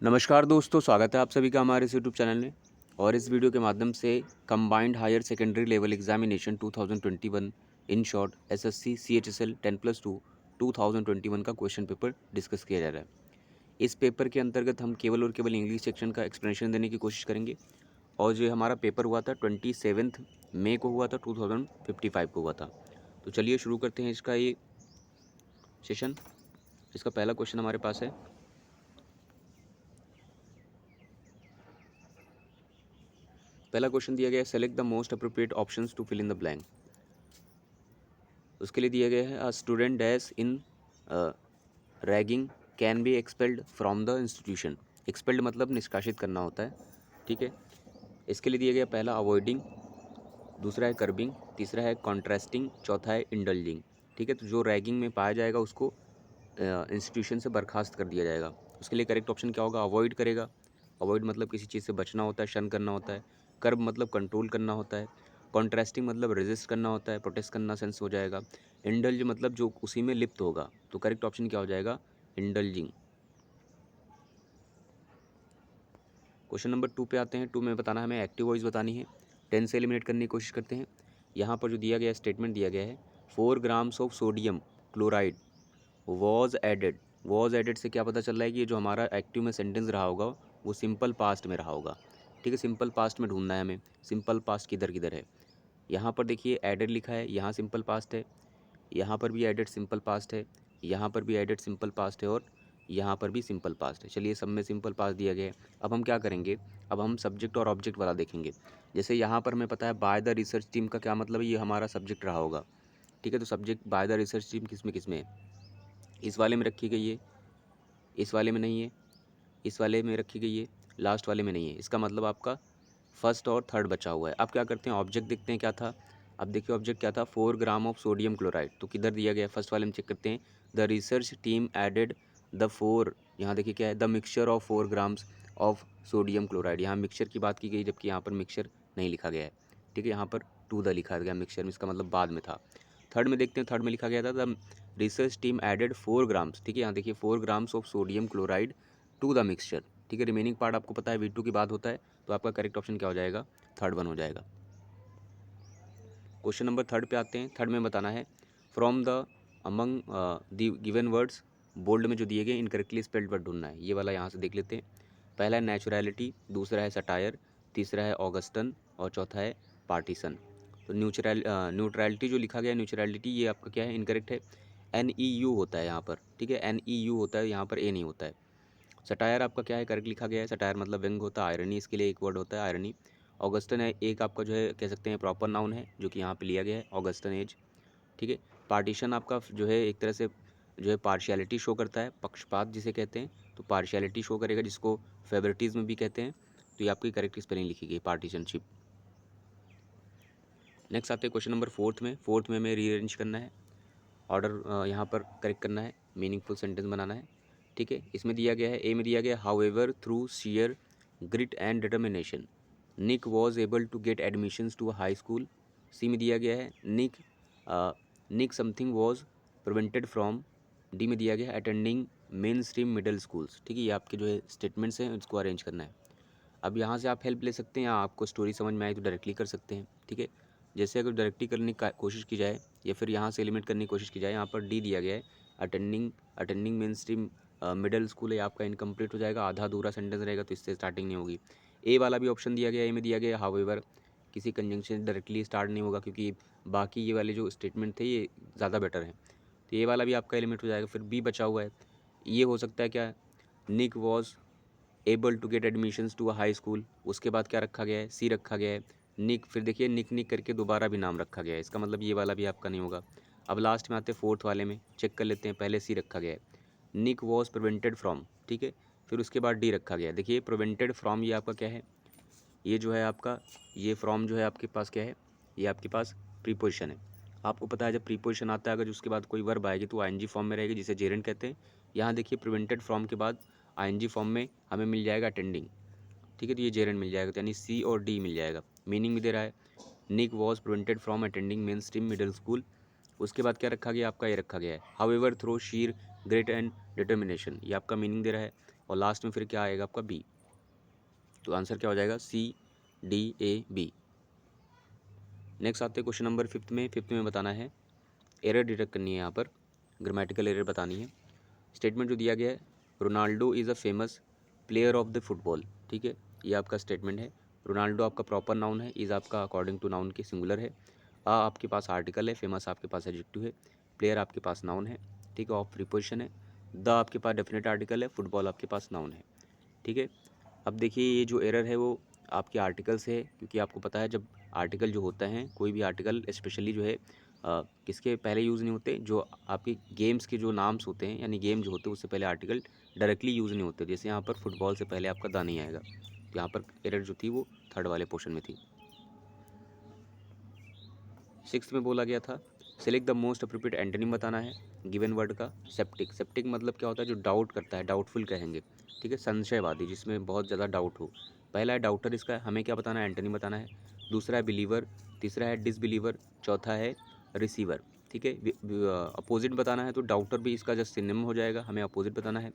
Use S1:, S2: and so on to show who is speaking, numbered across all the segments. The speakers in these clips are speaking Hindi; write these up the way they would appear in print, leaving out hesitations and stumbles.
S1: नमस्कार दोस्तों, स्वागत है आप सभी का हमारे इस यूट्यूब चैनल में। और इस वीडियो के माध्यम से combined higher secondary level examination 2021 in short SSC CHSL 10+2 2021 का क्वेश्चन पेपर डिस्कस किया जा रहा है। इस पेपर के अंतर्गत हम केवल और केवल इंग्लिश सेक्शन का एक्सप्लेनेशन देने की कोशिश करेंगे। और जो हमारा पेपर हुआ था 27 मई को हुआ था, 2055 को हुआ था। तो चलिए शुरू करते हैं इसका ये सेशन। इसका पहला क्वेश्चन हमारे पास है। पहला क्वेश्चन दिया गया है, select the most appropriate options to fill in the blank. उसके लिए दिया गया है, a student dash in ragging can be expelled from the institution. Expelled मतलब निष्कासित करना होता है, ठीक है। इसके लिए दिया गया पहला अवॉइडिंग, दूसरा है कर्बिंग, तीसरा है कॉन्ट्रास्टिंग, चौथा है इंडल्जिंग, ठीक है। तो जो रैगिंग में पाया जाएगा उसको इंस्टीट्यूशन से बर्खास्त कर दिया जाएगा। उसके लिए करेक्ट ऑप्शन क्या होगा? अवॉइड करेगा। अवॉइड मतलब किसी चीज़ से बचना होता है, शन करना होता है। कर्ब मतलब कंट्रोल करना होता है। कॉन्ट्रास्टिंग मतलब रेजिस्ट करना होता है, प्रोटेस्ट करना सेंस हो जाएगा। इंडल्ज मतलब जो उसी में लिप्त होगा। तो करेक्ट ऑप्शन क्या हो जाएगा? इंडल्जिंग। क्वेश्चन नंबर 2 पे आते हैं। 2 में बताना हमें एक्टिव वॉइस बतानी है। 10 से एलिमिनेट करने की कोशिश करते हैं। यहाँ पर जो दिया गया स्टेटमेंट दिया गया है, 4 grams of sodium chloride was added से क्या पता चल रहा है कि ये जो हमारा एक्टिव में सेंटेंस रहा होगा वो सिंपल पास्ट में रहा होगा, ठीक है। सिंपल पास्ट में ढूंढना है हमें। सिंपल पास्ट किधर किधर है? यहाँ पर देखिए एडेड लिखा है, यहाँ सिंपल पास्ट है, यहाँ पर भी एडेड सिंपल पास्ट है, यहाँ पर भी एडेड सिंपल पास्ट है, और यहाँ पर भी सिंपल पास्ट है। चलिए सब में सिंपल पास्ट दिया गया है। अब हम क्या करेंगे? अब हम सब्जेक्ट और ऑब्जेक्ट वाला देखेंगे। जैसे यहाँ पर हमें पता है बाय द रिसर्च टीम का क्या मतलब है, ये हमारा सब्जेक्ट रहा होगा, ठीक है। तो subject by the research team किस में है? इस वाले में रखी गई है, इस वाले में नहीं है, इस वाले में रखी गई है, लास्ट वाले में नहीं है। इसका मतलब आपका फर्स्ट और थर्ड बचा हुआ है। अब क्या करते हैं? ऑब्जेक्ट देखते हैं क्या था। अब देखिए ऑब्जेक्ट क्या था, 4 ग्राम ऑफ सोडियम क्लोराइड। तो किधर दिया गया है? फर्स्ट वाले में चेक करते हैं। The research team added the 4, यहाँ देखिए क्या है, the mixture of 4 grams of sodium chloride. यहाँ मिक्सचर की बात की गई, जबकि यहाँ पर मिक्सचर नहीं लिखा गया है, ठीक है। यहाँ पर टू द लिखा गया मिक्सचर में, इसका मतलब बाद में था। थर्ड में देखते हैं, थर्ड में लिखा गया था the research team added 4 grams, ठीक है। यहाँ देखिए 4 grams of sodium chloride to the mixture, ठीक है। रिमेनिंग पार्ट आपको पता है V2 की बात होता है, तो आपका करेक्ट ऑप्शन क्या हो जाएगा? थर्ड वन हो जाएगा। क्वेश्चन नंबर 3 पे आते हैं। थर्ड में बताना है, from the among the given words, bold में जो दिए गए इनकरेक्टली स्पेल्ड वर्ड ढूंढना है। ये वाला यहाँ से देख लेते हैं। पहला है नेचुरलिटी, दूसरा है सटायर, तीसरा है ऑगस्टन, और चौथा है पार्टीशन। तो न्यूट्रलिटी जो लिखा गया है, न्यूट्रलिटी, ये आपका क्या है? इनकरेक्ट है। NEU होता है यहाँ पर, ठीक है। NEU होता है यहाँ पर, A नहीं होता है। सटायर आपका क्या है? करेक्ट लिखा गया है। सटायर मतलब व्यंग होता है। आयरनी इसके लिए एक वर्ड होता है, आयरनी। ऑगस्टन है एक आपका जो है कह सकते हैं प्रॉपर नाउन है, जो कि यहाँ पे लिया गया है, ऑगस्टन एज, ठीक है। पार्टीशन आपका जो है एक तरह से जो है पार्शियलिटी शो करता है, पक्षपात जिसे कहते हैं। तो पार्शियलिटी शो करेगा, जिसको फेवरेटिज्म भी कहते हैं। तो ये आपकी करेक्ट स्पेलिंग लिखी गई, पार्टीशनशिप। नेक्स्ट आते हैं क्वेश्चन नंबर 4 में। 4 में हमें रीअरेंज करना है, ऑर्डर यहाँ पर करेक्ट करना है, मीनिंगफुल सेंटेंस बनाना है, ठीक है। इसमें दिया गया है, ए में दिया गया है, however through sheer grit and determination Nick was able to get admissions to a high school. C में दिया गया है, Nick something was prevented from. D में दिया गया है, attending mainstream middle schools, ठीक है। ये आपके जो है स्टेटमेंट्स हैं, इसको अरेंज करना है। अब यहाँ से आप हेल्प ले सकते हैं, या आपको स्टोरी समझ में आए तो डायरेक्टली कर सकते हैं, ठीक है। जैसे अगर डायरेक्टली करने की कोशिश की जाए, या फिर यहाँ से एलिमिनेट करने की कोशिश की जाए, यहाँ पर डी दिया गया है, attending mainstream middle school है, आपका इनकम्प्लीट हो जाएगा, आधा अधूरा सेंटेंस रहेगा, तो इससे स्टार्टिंग नहीं होगी। ए वाला भी ऑप्शन दिया गया है, ए में दिया गया है, हाउएवर किसी कंजंक्शन डायरेक्टली स्टार्ट नहीं होगा, क्योंकि बाकी ये वाले जो स्टेटमेंट थे ये ज़्यादा बेटर हैं। तो ए वाला भी आपका एलिमिनेट हो जाएगा। फिर बी बचा हुआ है, ये हो सकता है क्या, Nick was able to get admissions to a high school. उसके बाद क्या रखा गया है? सी रखा गया है। निक, फिर देखिए निक निक करके दोबारा भी नाम रखा गया है, इसका मतलब ये वाला भी आपका नहीं होगा। अब लास्ट में आते हैं फोर्थ वाले में, चेक कर लेते हैं। पहले सी रखा गया है, निक वॉज प्रिवेंटेड फ्रॉम, ठीक है। फिर उसके बाद डी रखा गया है। देखिए प्रिवेंटेड फ्रॉम ये आपका क्या है? ये जो है आपका, ये फ्रॉम जो है आपके पास क्या है? ये आपके पास प्रीपोजिशन है। आपको पता है जब प्रीपोजिशन आता है, अगर उसके बाद कोई वर्ब आएगी तो आईएनजी फॉर्म में रहेगी, जिसे जेरेंट कहते हैं। यहाँ देखिए प्रिवेंटेड फ्रॉम के बाद आईएनजी फॉर्म में हमें मिल जाएगा अटेंडिंग, ठीक है। तो ये जेरेंट मिल जाएगा, तो यानी सी और डी मिल जाएगा। मीनिंग भी दे रहा है, Nick was prevented from attending mainstream middle school. उसके बाद क्या रखा गया? आपका ये रखा गया है, however through sheer great and determination, ये आपका मीनिंग दे रहा है। और लास्ट में फिर क्या आएगा आपका बी। तो आंसर क्या हो जाएगा CDAB। नेक्स्ट आते हैं क्वेश्चन नंबर फिफ्थ में बताना है, एरर डिटेक्ट करनी है, यहाँ पर ग्रामेटिकल एरर बतानी है। स्टेटमेंट जो दिया गया है, Ronaldo is a famous player of the football, ठीक है, ये आपका स्टेटमेंट है। रोनाल्डो आपका प्रॉपर नाउन है, इज़ आपका अकॉर्डिंग टू नाउन के सिंगुलर है, आपके पास आर्टिकल है, फेमस आपके पास एडजेक्टिव है, प्लेयर आपके पास नाउन है, ठीक है, ऑफ प्रीपोजिशन है, द आपके पास डेफिनेट आर्टिकल है, फुटबॉल आपके पास नाउन है, ठीक है। अब देखिए ये जो एरर है वो आपके आर्टिकल से है, क्योंकि आपको पता है जब आर्टिकल जो होता है, कोई भी आर्टिकल स्पेशली जो है किसके पहले यूज़ नहीं होते, जो आपके गेम्स के जो नाम्स होते हैं, यानी गेम जो होते हैं उससे पहले आर्टिकल डायरेक्टली यूज़ नहीं होते। जैसे यहाँ पर फुटबॉल से पहले आपका द नहीं आएगा, तो यहाँ पर एरर जो थी वो थर्ड वाले पोर्शन में थी। सिक्स्थ में बोला गया था, select the most appropriate antonym बताना है गिवन वर्ड का। सेप्टिक, सेप्टिक मतलब क्या होता है, जो डाउट करता है, डाउटफुल कहेंगे, ठीक है, संशयवादी, जिसमें बहुत ज़्यादा डाउट हो। पहला है डाउटर, इसका हमें क्या बताना है, एंटोनिम बताना है। दूसरा है बिलीवर, तीसरा है डिसबिलीवर, चौथा है रिसीवर, ठीक है। अपोजिट बताना है तो डाउटर भी इसका जस्ट सिनोनिम हो जाएगा, हमें अपोजिट बताना है।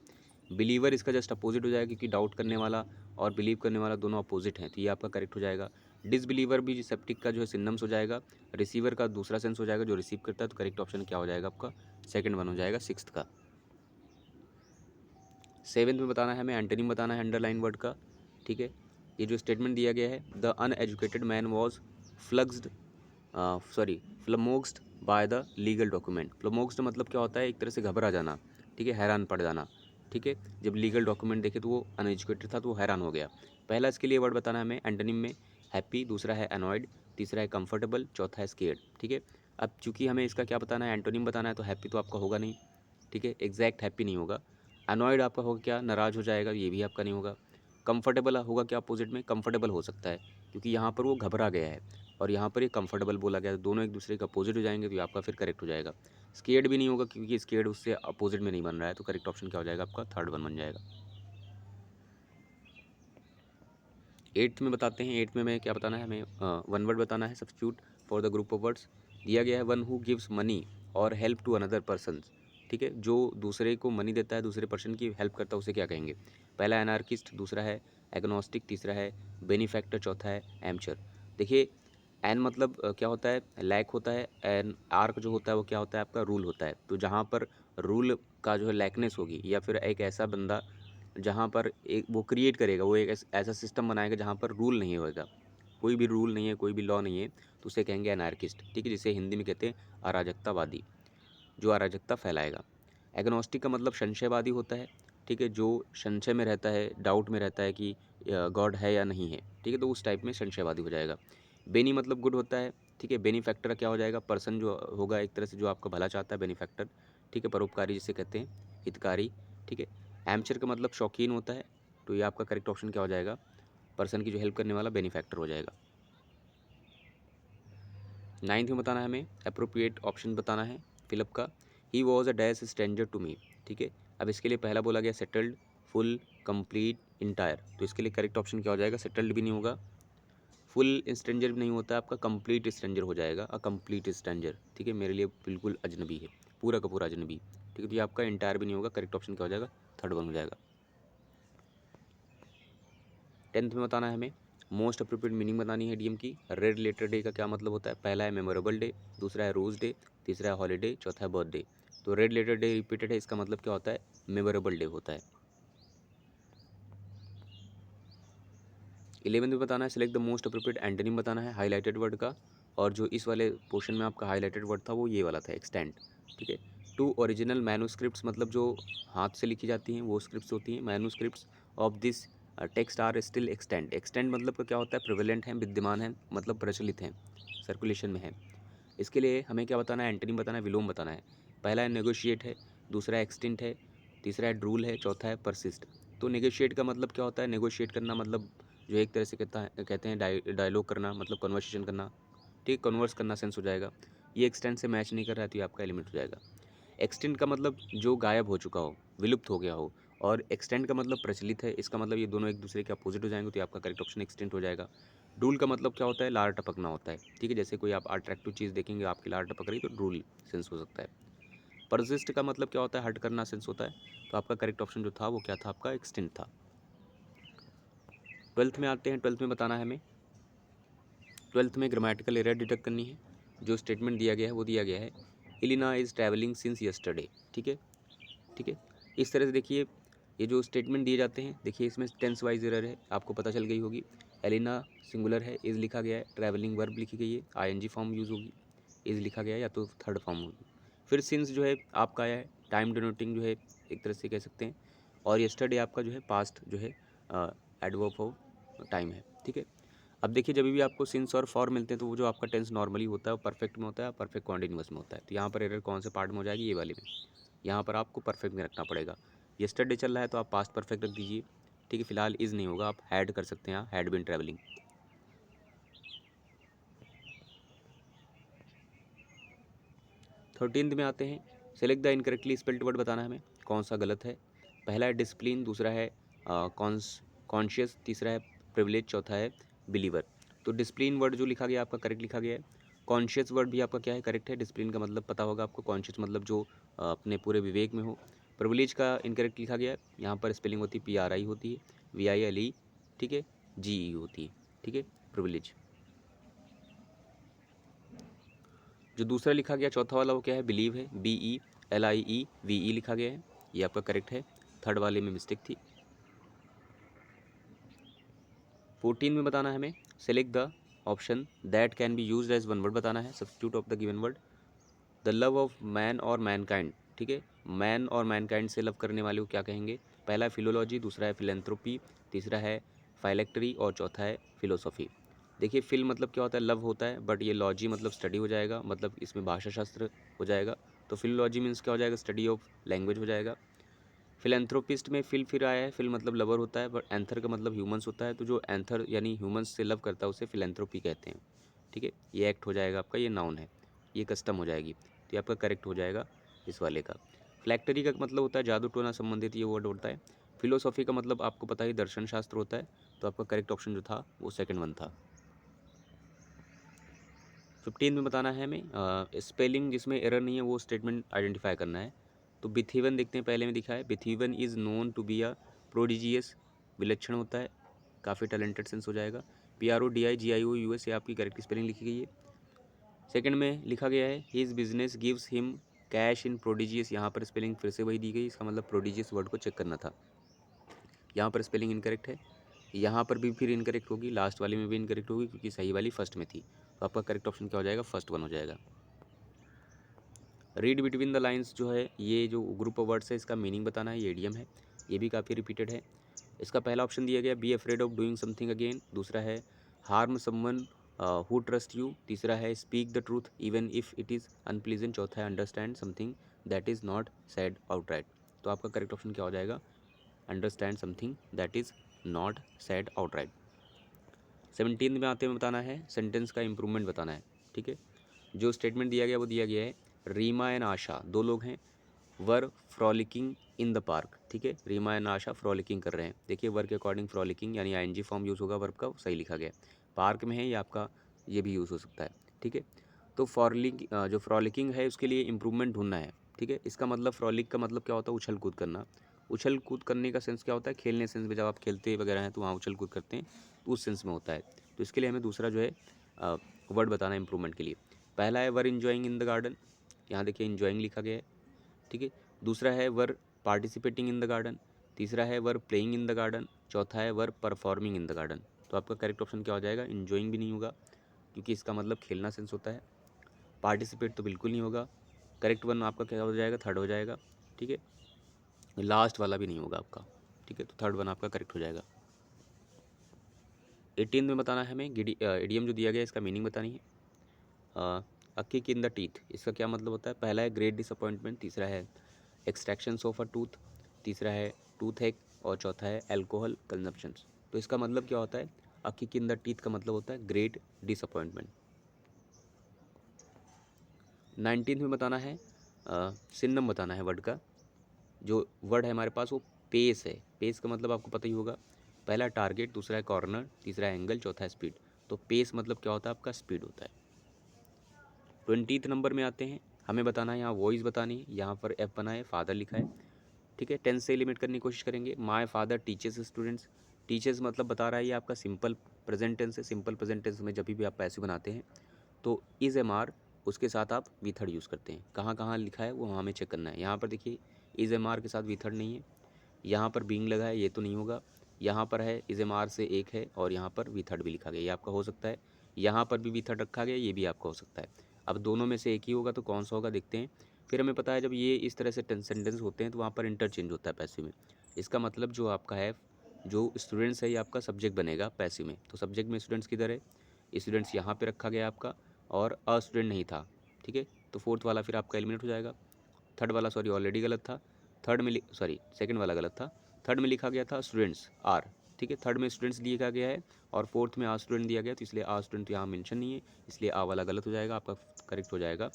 S1: बिलीवर इसका जस्ट अपोजिट हो जाएगा, क्योंकि डाउट करने वाला और बिलीव करने वाला दोनों अपोजिट हैं, तो ये आपका करेक्ट हो जाएगा। डिसबिलीवर भी सेप्टिक का जो है सिनोनिम्स हो जाएगा। रिसीवर का दूसरा सेंस हो जाएगा, जो रिसीव करता है, तो करेक्ट ऑप्शन क्या हो जाएगा आपका, सेकंड वन हो जाएगा सिक्स्थ का। सेवेंथ में बताना है हमें, एंटोनिम बताना है अंडरलाइन वर्ड का, ठीक है। ये जो स्टेटमेंट दिया गया है, the uneducated man was flummoxed flummoxed by the legal document. Flummoxed मतलब क्या होता है, एक तरह से घबरा जाना, ठीक है, हैरान पड़ जाना, ठीक है। जब लीगल डॉक्यूमेंट देखे तो वो अनएजुकेटेड था तो वो हैरान हो गया। पहला इसके लिए वर्ड बताना है हमें एंटोनिम में, हैप्पी, दूसरा है अनॉयड, तीसरा है कंफर्टेबल, चौथा है स्केर्ड, ठीक है। अब चूंकि हमें इसका क्या बताना है, एंटोनिम बताना है, तो हैप्पी तो आपका होगा नहीं, ठीक है, एग्जैक्ट हैप्पी नहीं होगा। अनॉयड आपका होगा क्या, नाराज़ हो जाएगा, ये भी आपका नहीं होगा। कंफर्टेबल होगा क्या अपोजिट में, कंफर्टेबल हो सकता है, क्योंकि यहाँ पर वो घबरा गया है और यहाँ पर ये कंफर्टेबल बोला गया है, दोनों एक दूसरे के अपोजिट हो जाएंगे, तो ये आपका फिर करेक्ट हो जाएगा। स्केर्ड भी नहीं होगा, क्योंकि स्केर्ड उससे अपोजिट में नहीं बन रहा है, तो करेक्ट ऑप्शन क्या हो जाएगा आपका, थर्ड वन बन जाएगा। एट्थ में बताते हैं, एट्थ में हमें क्या बताना है, हमें वन वर्ड बताना है, substitute for the group of words. दिया गया है, वन हु गिव्स मनी और हेल्प टू अनदर पर्सन, ठीक है, जो दूसरे को मनी देता है, दूसरे पर्सन की हेल्प करता है, उसे क्या कहेंगे। पहला एनार्किस्ट, दूसरा है एग्नोस्टिक, तीसरा है बेनिफैक्टर, चौथा है एमचर। देखिए एन मतलब क्या होता है, लैक होता है, एन आर्क जो होता है वो क्या होता है आपका, रूल होता है। तो जहाँ पर रूल का जो है लैकनेस होगी, या फिर एक ऐसा बंदा जहाँ पर एक वो क्रिएट करेगा, वो एक ऐसा सिस्टम बनाएगा जहाँ पर रूल नहीं होएगा, कोई भी रूल नहीं है, कोई भी लॉ नहीं है, तो उसे कहेंगे एनार्किस्ट, ठीक है, जिसे हिंदी में कहते हैं अराजकतावादी, जो अराजकता फैलाएगा। एग्नोस्टिक का मतलब संशयवादी होता है, ठीक है, जो संशय में रहता है, डाउट में रहता है कि गॉड है या नहीं है, ठीक है, तो उस टाइप में संशयवादी हो जाएगा। बेनी मतलब गुड होता है, ठीक है। बेनिफैक्टर क्या हो जाएगा, पर्सन जो होगा एक तरह से जो आपका भला चाहता है, बेनिफैक्टर, ठीक है, परोपकारी जिसे कहते हैं, हितकारी, ठीक है। एमचर का मतलब शौकीन होता है, तो ये आपका करेक्ट ऑप्शन क्या हो जाएगा, पर्सन की जो हेल्प करने वाला बेनिफैक्टर हो जाएगा। नाइन्थ में बताना है हमें, अप्रोप्रिएट ऑप्शन बताना है फिलअप का। He was a dash stranger to me, ठीक है। अब इसके लिए पहला बोला गया सेटल्ड, फुल, कंप्लीट, इंटायर, तो इसके लिए करेक्ट ऑप्शन क्या हो जाएगा, सेटल्ड भी नहीं होगा, फुल स्ट्रेंजर भी नहीं होता आपका, कंप्लीट स्ट्रेंजर हो जाएगा, अ कंप्लीट स्ट्रेंजर, ठीक है, मेरे लिए बिल्कुल अजनबी है, पूरा का पूरा अजनबी, ठीक है। तो ये आपका इंटायर भी नहीं होगा, करेक्ट ऑप्शन क्या हो जाएगा, थर्ड वन हो जाएगा। टेंथ में बताना है हमें, मोस्ट अप्रोप्रिएट मीनिंग बतानी है डीएम की। रेड लेटर डे का क्या मतलब होता है, पहला है मेमोरेबल डे, दूसरा है रोज डे, तीसरा है हॉलीडे, चौथा है बर्थडे। तो रेड लेटर डे रिपीटेड है, इसका मतलब क्या होता है, मेमोरेबल डे होता है। 11th में बताना है, select the most appropriate antonym बताना है हाईलाइटेड वर्ड का, और जो इस वाले पोर्शन में आपका हाईलाइटेड वर्ड था वो ये वाला था, एक्सटेंड, ठीक है। टू ओरिजिनल मैन्यूस्क्रिप्ट्स मतलब जो हाथ से लिखी जाती हैं वो स्क्रिप्ट्स होती हैं, manuscripts of this text are still extend. Extend मतलब क्या होता है, प्रिवेलेंट है, विद्यमान है, मतलब प्रचलित हैं, सर्कुलेशन में है। इसके लिए हमें क्या बताना है, एंटोनिम बताना है, विलोम बताना है। पहला है नेगोशिएट है, दूसरा है एक्सटिंट है, तीसरा है ड्रूल है, चौथा है परसिस्ट। तो नेगोशिएट का मतलब क्या होता है, नेगोशिएट करना मतलब जो एक तरह से कहते हैं डायलॉग करना, मतलब कन्वर्सेशन करना, ठीक, कन्वर्स करना सेंस हो जाएगा। ये एक्सटेंट से मैच नहीं कर रहा है, तो ये आपका एलिमेंट हो जाएगा। एक्सटेंट का मतलब जो गायब हो चुका हो, विलुप्त हो गया हो, और एक्सटेंट का मतलब प्रचलित है, इसका मतलब ये दोनों एक दूसरे के अपोजिट हो जाएंगे, तो ये आपका करेक्ट ऑप्शन एक्सटेंट हो जाएगा। ड्रूल का मतलब क्या होता है, लार टपकना होता है, ठीक है, जैसे कोई आप अट्रैक्टिव चीज़ देखेंगे, आपकी लार टपक रही तो ड्रूल सेंस हो सकता है। परसिस्ट का मतलब क्या होता है, हट करना सेंस होता है। तो आपका करेक्ट ऑप्शन जो था वो क्या था, आपका एक्सटेंट था। 12th में आते हैं। 12th में बताना है हमें, 12th में ग्रामेटिकल एरर डिटेक्ट करनी है। जो स्टेटमेंट दिया गया है वो दिया गया है, Elina is travelling since yesterday. ठीक है, ठीक है। इस तरह से देखिए ये जो स्टेटमेंट दिए जाते हैं, देखिए इसमें टेंस वाइज एरर है, आपको पता चल गई होगी। एलिना सिंगुलर है, इज़ लिखा गया है, ट्रैवलिंग वर्ब लिखी गई है, आईएनजी फॉर्म यूज़ होगी, इज़ लिखा गया है या तो थर्ड फॉर्म होगी। फिर सिंस जो है आपका आया है, टाइम डिनोटिंग जो है एक तरह से कह सकते हैं, और यस्टरडे आपका जो है पास्ट जो है एडवर्ब ऑफ टाइम है। ठीक है। अब देखिए जब भी आपको सिंस और फॉर मिलते हैं तो वो जो आपका टेंस नॉर्मली होता है वो परफेक्ट में होता है, परफेक्ट कॉन्टिन्यूअस में होता है। तो यहाँ पर एरर कौन से पार्ट में हो जाएगी, ये वाले में। यहाँ पर आपको परफेक्ट में रखना पड़ेगा। यस्टरडे चल रहा है तो आप पास्ट परफेक्ट रख दीजिए। ठीक है, फिलहाल इज़ नहीं होगा, आप हैड कर सकते हैं, यहाँ हैड बिन ट्रैवलिंग। 13th में आते हैं। Select the incorrectly spelled word बताना है हमें, कौन सा गलत है। पहला है डिसिप्लिन, दूसरा है कॉन्शियस, तीसरा है प्रिविलेज, चौथा है बिलीवर। तो डिसिप्लिन वर्ड जो लिखा गया आपका करेक्ट लिखा गया है। कॉन्शियस वर्ड भी आपका क्या है, करेक्ट है। डिसिप्लिन का मतलब पता होगा आपको, कॉन्शियस मतलब जो अपने पूरे विवेक में हो। प्रिविलेज का इनकरेक्ट लिखा गया है, यहाँ पर स्पेलिंग होती है PRI होती है, VILE, ठीक है, GE होती है। ठीक है, प्रिविलेज। जो दूसरा लिखा गया चौथा वाला वो क्या है, बिलीव है, BELIEVE लिखा गया है, ये आपका करेक्ट है। थर्ड वाले में मिस्टेक थी। 14 में बताना है हमें, select the option that can be used as one word बताना है, substitute of the given word. The love of man और मैनकाइंड, ठीक है, मैन और मैनकाइंड से लव करने वाले को क्या कहेंगे। पहला है फिलोलॉजी, दूसरा है फिलेंथ्रोपी, तीसरा है फाइलेक्ट्री और चौथा है फिलोसॉफी। देखिए फिल मतलब क्या होता है, लव होता है, बट ये लॉजी मतलब स्टडी हो जाएगा, मतलब इसमें भाषा शास्त्र हो जाएगा। तो फिलोलॉजी मीन्स क्या हो जाएगा, स्टडी ऑफ लैंग्वेज हो जाएगा। फिलेंथ्रोपिस्ट में फिल आया है, फिल मतलब लवर होता है, बट एंथर का मतलब ह्यूमंस होता है। तो जो एंथर यानी ह्यूमंस से लव करता है उसे फिलेंथ्रोपी कहते हैं। ठीक है, ये एक्ट हो जाएगा आपका, ये नाउन है, ये कस्टम हो जाएगी। तो ये आपका करेक्ट हो जाएगा इस वाले का। फ्लैक्टरी का मतलब होता है जादू टोना संबंधित ये वर्ड होता है। फिलोसॉफी का मतलब आपको पता ही दर्शन शास्त्र होता है। तो आपका करेक्ट ऑप्शन जो था वो सेकंड वन था। 15 में बताना है हमें स्पेलिंग जिसमें एरर नहीं है वो स्टेटमेंट आइडेंटिफाई करना है। तो बिथीवन देखते हैं, पहले में दिखा है Beethoven is known to be a prodigious, विलक्षण होता है, काफ़ी टैलेंटेड सेंस हो जाएगा। PRODIGIOUS ये आपकी करेक्ट स्पेलिंग लिखी गई है। सेकंड में लिखा गया है his business gives him cash in prodigious, यहाँ पर स्पेलिंग फिर से वही दी गई, इसका मतलब प्रोडिजियस वर्ड को चेक करना था। यहाँ पर स्पेलिंग इनकरेक्ट है, यहाँ पर भी फिर इनकरेक्ट होगी, लास्ट वाली में भी इनकरेक्ट होगी क्योंकि सही वाली फर्स्ट में थी। तो आपका करेक्ट ऑप्शन क्या हो जाएगा, फर्स्ट वन हो जाएगा। रीड बिटवीन द लाइन्स जो है ये जो ग्रुप ऑफ वर्ड्स है इसका मीनिंग बताना है, ये एडियम है, ये भी काफ़ी रिपीटेड है। इसका पहला ऑप्शन दिया गया be afraid of doing something again, दूसरा है harm someone who trust you, तीसरा है speak the truth even if it is unpleasant, चौथा है understand something that is not said outright. तो आपका करेक्ट ऑप्शन क्या हो जाएगा, understand something that is not said outright. 17 में आते हुए बताना है सेंटेंस का इम्प्रूवमेंट बताना है। ठीक है, जो स्टेटमेंट दिया गया वो दिया गया है रीमा एंड आशा दो लोग हैं, वर फ्रॉलिकिंग इन द पार्क। ठीक है, रीमा एंड आशा फ्रॉलिकिंग कर रहे हैं। देखिए वर्क के अकॉर्डिंग फ्रॉलिकिंग यानी आईएनजी फॉर्म यूज़ होगा, वर्ब का सही लिखा गया है। पार्क में है ये आपका, ये भी यूज़ हो सकता है। ठीक है, तो जो फ्रॉलिकिंग है उसके लिए इम्प्रूवमेंट ढूंढना है। ठीक है, इसका मतलब फ्रॉलिक का मतलब क्या होता है, उछल कूद करना। उछल कूद करने का सेंस क्या होता है, खेलने सेंस में, जब आप खेलते वगैरह हैं तो वहाँ उछल कूद करते हैं, तो उस सेंस में होता है। तो इसके लिए हमें दूसरा जो है वर्ड बताना है इम्प्रूवमेंट के लिए। पहला है वर इन्जॉइंग इन द गार्डन, यहाँ देखिए इन्जॉइंग लिखा गया है। ठीक है, दूसरा है वर पार्टिसिपेटिंग इन द गार्डन, तीसरा है were playing in the garden, चौथा है वर परफॉर्मिंग इन द गार्डन। तो आपका करेक्ट ऑप्शन क्या हो जाएगा, इन्जॉइंग भी नहीं होगा क्योंकि इसका मतलब खेलना सेंस होता है। पार्टिसिपेट तो बिल्कुल नहीं होगा। करेक्ट वन आपका क्या हो जाएगा, थर्ड हो जाएगा। ठीक है, लास्ट वाला भी नहीं होगा आपका। ठीक है, तो थर्ड वन आपका करेक्ट हो जाएगा। 18 में बताना है हमें इडियम जो दिया गया है इसका मीनिंग बतानी है। A kick in the teeth, इसका क्या मतलब होता है। पहला है ग्रेट डिसअपॉइंटमेंट, तीसरा है एक्सट्रैक्शन ऑफ अ टूथ, तीसरा है टूथ एक और चौथा है अल्कोहल कंजप्शंस। तो इसका मतलब क्या होता है, a kick in the teeth का मतलब होता है ग्रेट डिसअपॉइंटमेंट। 19 में बताना है सिनोनिम बताना है वर्ड का। जो वर्ड है हमारे पास वो पेस है। पेस का मतलब आपको पता ही होगा, पहला टारगेट, दूसरा है कॉर्नर, तीसरा है एंगल, चौथा है स्पीड। तो पेस मतलब क्या होता है आपका, स्पीड होता है। 20th नंबर में आते हैं हमें बताना है, यहाँ वॉइस बतानी है, यहाँ पर एफ बना है, फादर लिखा है, ठीक है। टेंस से लिमिट करने की कोशिश करेंगे। My father teachers students, teachers मतलब बता रहा है ये आपका सिंपल प्रेजेंट टेंस है। सिंपल प्रेजेंट टेंस में जब भी आप पैसिव बनाते हैं तो इज एम आर उसके साथ आप वी थर्ड यूज़ करते हैं। कहाँ कहाँ लिखा है वो हमें चेक करना है। यहाँ पर देखिए इज एम आर के साथ वी थर्ड नहीं है, यहाँ पर बीइंग लगा है, ये तो नहीं होगा। यहाँ पर है इज एम आर से एक है और यहाँ पर वी थर्ड भी लिखा गया, ये आपका हो सकता है। यहाँ पर भी वी थर्ड रखा गया, ये भी आपका हो सकता है। अब दोनों में से एक ही होगा तो कौन सा होगा देखते हैं। फिर हमें पता है जब ये इस तरह से सेंटेंस होते हैं तो वहाँ पर इंटरचेंज होता है पैसिव में। इसका मतलब जो आपका है जो स्टूडेंट्स है ये आपका सब्जेक्ट बनेगा पैसिव में। तो सब्जेक्ट में स्टूडेंट्स किधर है, स्टूडेंट्स यहाँ पे रखा गया आपका और अ स्टूडेंट नहीं था, ठीक है। तो फोर्थ वाला फिर आपका एलिमिनेट हो जाएगा। थर्ड वाला सॉरी ऑलरेडी गलत था, थर्ड में सॉरी सेकंड वाला गलत था। थर्ड में लिखा गया था स्टूडेंट्स आर, ठीक है। थर्ड में स्टूडेंट्स लिखा गया है और फोर्थ में आर स्टूडेंट दिया गया, तो इसलिए आर स्टूडेंट यहाँ मेंशन नहीं है, इसलिए आ वाला गलत हो जाएगा। आपका करेक्ट हो जाएगा,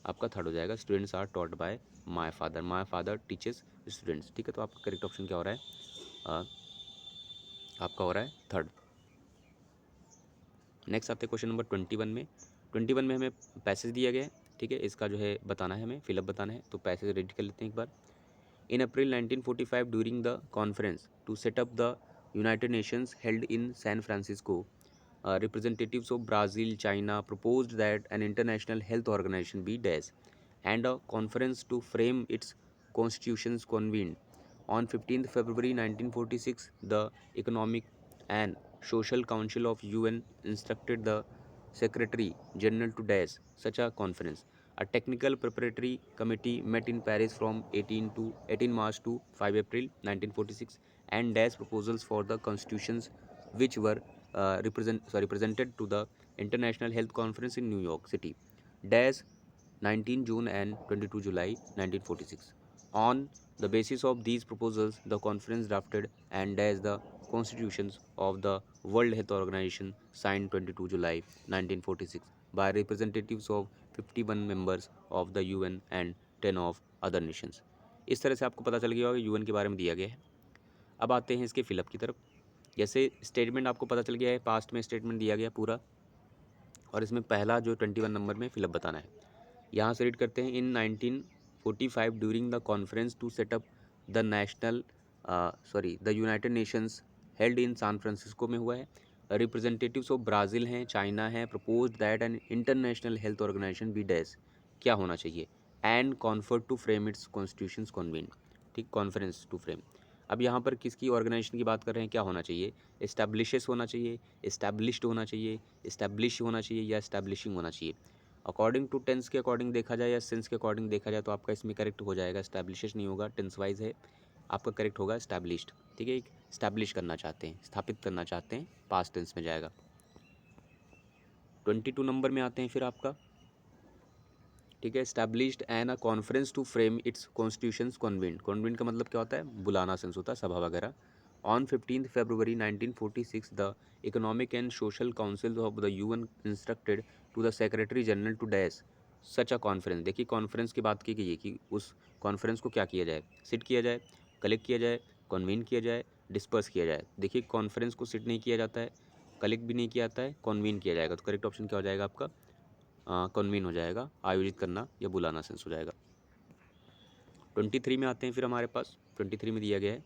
S1: आपका थर्ड हो जाएगा students are taught by my father teachers students, ठीक है। तो आपका करेक्ट ऑप्शन क्या हो रहा है, आपका हो रहा है थर्ड। नेक्स्ट आते हैं क्वेश्चन नंबर 21 में। 21 में हमें पैसेज दिया गया है, ठीक है। इसका जो है बताना है, हमें फिलअप बताना है, तो पैसेज रेडी कर लेते हैं एक बार। In April 1945, during the conference to set up the United Nations held in San Francisco, representatives of Brazil, China proposed that an international health organization be dash, and a conference to frame its constitutions convened. On 15th February 1946, the Economic and Social Council of UN instructed the Secretary General to dash such a conference. A technical preparatory committee met in Paris from 18 March to 5 April 1946 and dash proposals for the constitutions which were presented to the International Health Conference in New York City. Dash 19 June and 22 July 1946. On the basis of these proposals, the conference drafted and dash the constitutions of the World Health Organization signed 22 July 1946 by representatives of 51 members of the UN and 10 of other nations. इस तरह से आपको पता चल गया होगा यूएन के बारे में दिया गया है। अब आते हैं इसके फिलअप की तरफ। जैसे स्टेटमेंट आपको पता चल गया है, पास्ट में स्टेटमेंट दिया गया पूरा, और इसमें पहला जो 21 नंबर में फिलअप बताना है। यहाँ से रीड करते हैं। In 1945 during the conference to set up the the United Nations held in San Francisco में हुआ है। रिप्रेजेंटेटिव्स ऑफ ब्राज़ील हैं, चाइना है, proposed that an international health organization be dash, क्या होना चाहिए, and convert to frame its constitutions convent, ठीक, कॉन्फ्रेंस टू फ्रेम। अब यहाँ पर किसकी ऑर्गेनाइजेशन की बात कर रहे हैं, क्या होना चाहिए, इस्टेब्लिशेस होना चाहिए, इस्टेब्लिश्ड होना चाहिए, इस्टेब्लिश होना चाहिए या इस्टेब्लिशिंग होना चाहिए। अकॉर्डिंग टू टेंस के अकॉर्डिंग देखा जाए या सेंस के अकॉर्डिंग देखा जाए तो आपका इसमें करेक्ट हो जाएगा, इस्टेब्लिशेस नहीं होगा, टेंस वाइज है, आपका करेक्ट होगा इस्टेब्लिश्ड, ठीक है। इस्टेब्लिश करना चाहते हैं, स्थापित करना चाहते हैं, पास्ट टेंस में जाएगा। 22 नंबर में आते हैं फिर आपका, ठीक है। Established and a conference to frame its constitutions convent, convent का मतलब क्या होता है, बुलाना सेंस होता है, सभा वगैरह। On 15 February 1946 the economic and social council of the UN instructed to the secretary general to dash such a conference. देखिए कॉन्फ्रेंस की बात की गई है कि उस कॉन्फ्रेंस को क्या किया जाए, सिट किया जाए, कलेक्ट किया जाए, कन्वीन किया जाए, डिस्पर्स किया जाए। देखिए कॉन्फ्रेंस को सिट नहीं किया जाता है, कलेक्ट भी नहीं किया जाता है, कन्वीन किया जाएगा, तो करेक्ट ऑप्शन क्या हो जाएगा आपका, कन्वीन हो जाएगा, आयोजित करना या बुलाना सेंस हो जाएगा। 23 में आते हैं फिर हमारे पास। 23 में दिया गया है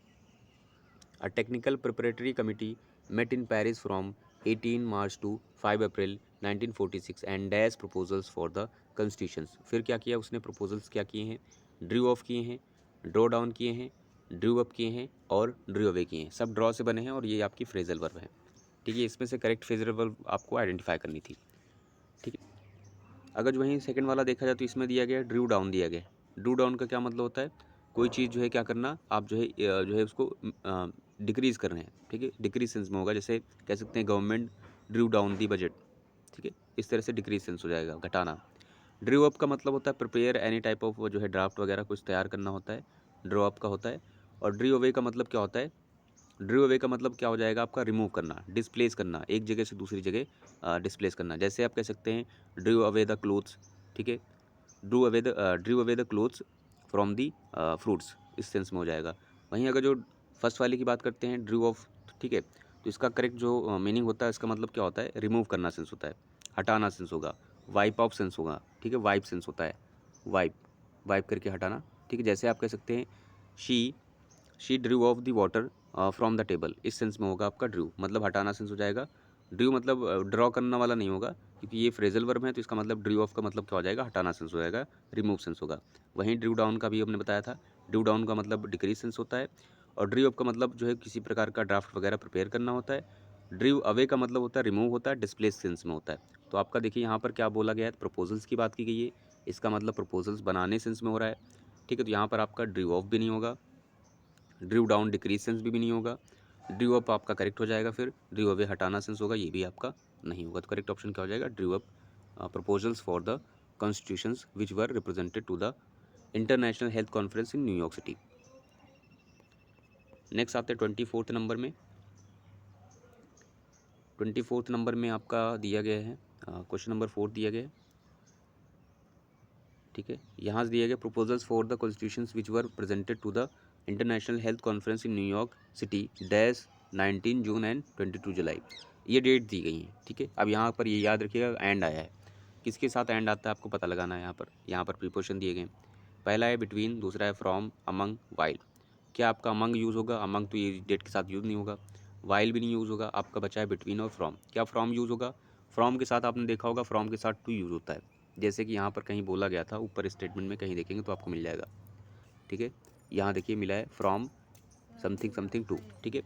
S1: a technical preparatory committee met in Paris from 18 March to 5 April 1946 and dash proposals for the constitutions. फिर क्या किया उसने, प्रपोजल्स क्या किए हैं, ड्रू ऑफ किए हैं, ड्रॉ डाउन किए हैं, ड्रू अप किए हैं और ड्रू अवे किए हैं। सब ड्रॉ से बने हैं और ये आपकी फ्रेजल वर्ब है, ठीक है। इसमें से करेक्ट फ्रेजल वर्ब आपको आइडेंटिफाई करनी थी, ठीक है। अगर जो वहीं सेकंड वाला देखा जाए तो इसमें दिया गया ड्रू डाउन दिया गया। ड्रू डाउन का क्या मतलब होता है, कोई चीज़ जो है क्या करना, आप जो है उसको डिक्रीज़ कर रहे हैं, ठीक है, डिक्रीज सेंस में होगा। जैसे कह सकते हैं government Drew down the budget, ठीक है, इस तरह से डिक्रीज सेंस हो जाएगा, घटाना। ड्रू अप का मतलब होता है प्रिपेयर एनी टाइप ऑफ जो है ड्राफ्ट वगैरह कुछ तैयार करना होता है, ड्रॉ अप का होता है। और ड्रू अवे का मतलब क्या होता है, ड्रू अवे का मतलब क्या हो जाएगा आपका, रिमूव करना, डिस्प्लेस करना, एक जगह से दूसरी जगह डिस्प्लेस करना। जैसे आप कह सकते हैं ड्रू अवे द क्लोथ्स, ठीक है, Drew away the clothes from the fruits, इस सेंस में हो जाएगा। वहीं अगर जो फर्स्ट वाले की बात करते हैं ड्रू ऑफ, ठीक है, तो इसका करेक्ट जो मीनिंग होता है इसका मतलब क्या होता है, रिमूव करना सेंस होता है, हटाना सेंस होगा, वाइप ऑफ सेंस होगा, ठीक है, वाइप सेंस होता है, वाइप, वाइप करके हटाना, ठीक है। जैसे आप कह सकते हैं she Drew of the water from the table, इस सेंस में होगा आपका ड्रू, मतलब हटाना सेंस हो जाएगा। ड्रू मतलब ड्रॉ करना वाला नहीं होगा, क्योंकि ये फ्रेजल वर्ब है, तो इसका मतलब ड्रू ऑफ का मतलब क्या हो जाएगा, हटाना सेंस हो जाएगा, रिमूव सेंस होगा। वहीं ड्रू डाउन का भी हमने बताया था, ड्रू डाउन का मतलब डिक्रीज सेंस होता है, और ड्रू अप का मतलब जो है किसी प्रकार का ड्राफ्ट वगैरह प्रिपेयर करना होता है। ड्रू अवे का मतलब होता है रिमूव होता है, डिस्प्लेस सेंस में होता है। तो आपका देखिए यहाँ पर क्या बोला गया है, प्रपोजल्स की बात की गई है, इसका मतलब प्रपोजल्स बनाने सेंस में हो रहा है, ठीक है। तो यहाँ पर आपका ड्रू ऑफ भी नहीं होगा, ड्रू डाउन डिक्रीज सेंस भी नहीं होगा, ड्रू अप आपका करेक्ट हो जाएगा, फिर ड्रू अवे हटाना सेंस होगा, ये भी आपका नहीं होगा। तो करेक्ट ऑप्शन क्या हो जाएगा, drew up proposals for the constitutions which were represented to the international health conference in New York city. Next आते हैं 24 नंबर में। 24 नंबर में आपका दिया गया है क्वेश्चन नंबर 4 दिया गया है, ठीक है। यहाँ से दिया गया proposals for the constitutions which were presented to the international health conference in New York city dash 19 June and 22 July, ये डेट दी गई है, ठीक है। अब यहाँ पर ये याद रखिएगा एंड आया है, किसके साथ एंड आता है आपको पता लगाना है। यहाँ पर प्रीपोजिशन दिए गए हैं, पहला है बिटवीन, दूसरा है फ्रॉम, अमंग, वाइल। क्या आपका अमंग यूज़ होगा, अमंग तो ये डेट के साथ यूज़ नहीं होगा, वाइल भी नहीं यूज़ होगा, आपका बचा है बिटवीन और फ्रॉम। क्या फ्रॉम यूज़ होगा, फ्रॉम के साथ आपने देखा होगा फ्रॉम के साथ टू यूज़ होता है, जैसे कि यहाँ पर कहीं बोला गया था, ऊपर स्टेटमेंट में कहीं देखेंगे तो आपको मिल जाएगा, ठीक है। यहाँ देखिए मिला है फ्रॉम समथिंग समथिंग टू, ठीक है।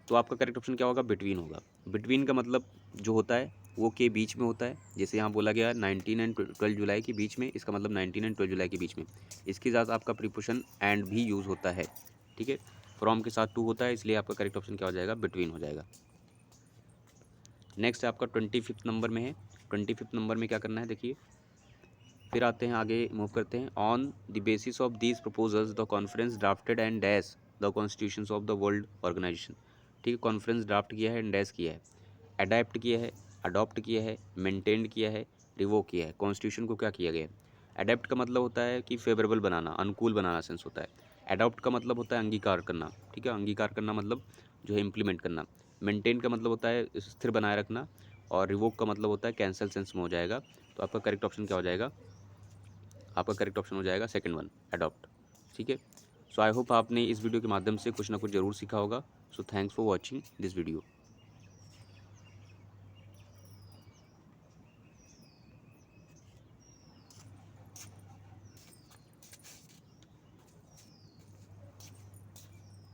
S1: तो आपका करेक्ट ऑप्शन क्या होगा, बिटवीन होगा। बिटवीन का मतलब जो होता है वो के बीच में होता है, जैसे यहाँ बोला गया 19 एंड 12 जुलाई के बीच में, इसका मतलब 19 एंड 12 जुलाई के बीच में। इसके साथ आपका प्रीपोजिशन एंड भी यूज़ होता है, ठीक है। फ्रॉम के साथ टू होता है, इसलिए आपका करेक्ट ऑप्शन क्या हो जाएगा, बिटवीन हो जाएगा। नेक्स्ट आपका 25 नंबर में है। 25 नंबर में क्या करना है देखिए, फिर आते हैं आगे, मूव करते हैं। On the basis of these proposals the conference drafted and dash the constitutions of the world organisation, ठीक है। कॉन्फ्रेंस ड्राफ्ट किया है एंड डैश किया है, अडेप्ट किया है, अडॉप्ट किया है, मेंटेन्ड किया है, रिवोक किया है। कॉन्स्टिट्यूशन को क्या किया गया है, अडेप्ट का मतलब होता है कि फेवरेबल बनाना, अनुकूल बनाना सेंस होता है। अडॉप्ट का मतलब होता है अंगीकार करना, ठीक है, अंगीकार करना मतलब जो है इम्प्लीमेंट करना। मेंटेन का मतलब होता है स्थिर बनाए रखना, और रिवोक का मतलब होता है कैंसिल सेंस में हो जाएगा। तो आपका करेक्ट ऑप्शन क्या हो जाएगा, आपका करेक्ट ऑप्शन हो जाएगा सेकंड वन, अडॉप्ट, ठीक है। सो आई होप आपने इस वीडियो के माध्यम से कुछ ना कुछ जरूर सीखा होगा। So thanks for watching this video.